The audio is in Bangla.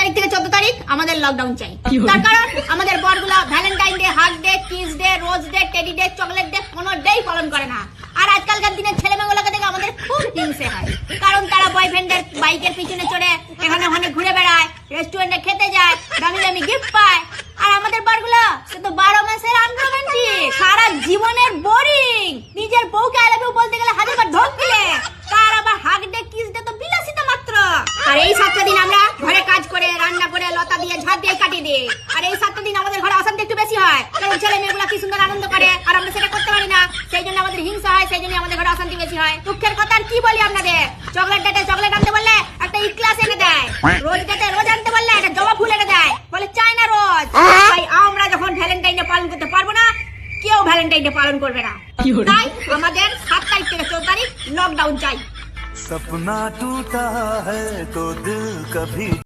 তারিখ থেকে 14 তারিখ আমাদের লকডাউন চাই। তার কারণ আমাদের বরগুলা valentine day, hug day, kiss day, rose day, teddy day, chocolate day কোনো ডেই পালন করে না। আর আজকালকার দিনের ছেলেমেয়েগুলোকে দেখে আমাদের খুব হিংসে হয়, কারণ তারা বয়ফ্রেন্ডের বাইকের পিছনে চড়ে এখানে ওখানে ঘুরে বেড়ায়, রেস্টুরেন্টে খেতে যায়, দামি দামি গিফট পায়। আর আমাদের বরগুলা সে তো 12 মাসের আনরোমান্টিক, সারা জীবনের বোরিং। নিজের বউকে আই লাভ ইউ বলতে গেলে হাজারবার ধক দিলে, তার আবার হাগ ডে, কিস ডে তো বিলাসিতা মাত্র। আর এই 7টা দিন আমরা ঘরে কাজ করে, রান্না করে, লতা দিয়ে, ঝাড় দিয়ে কাটিয়ে দিই। আর এই 7টা দিন আমাদের ঘরে অশান্তি একটু বেশি হয়, কারণ ছেলে মেয়েগুলা কি সুন্দর আনন্দ করে আর আমরা সেটা করতে পারি না। সেই জন্য আমাদের হিংসা হয়, সেই জন্য আমাদের ঘরে অশান্তি বেশি হয়। দুঃখের কথা আর কি বলি আপনাদের, চকলেট ডেটে চকলেট আনতে বললে একটা ইক্লাস এনে দেয়, রোজ ডেটে রোজ আনতে বললে একটা জবা ফুল এনে দেয়, বলে চাই না রোজ। তাই আমরা যখন ভ্যালেন্টাইন ডে পালন করতে পারবো না, কেউ ভ্যালেন্টাইন ডে পালন করবে না। তাই আমাদের 7 তারিখ থেকে 14 তারিখ লকডাউন চাই। सपना टूटा है तो दिल कभी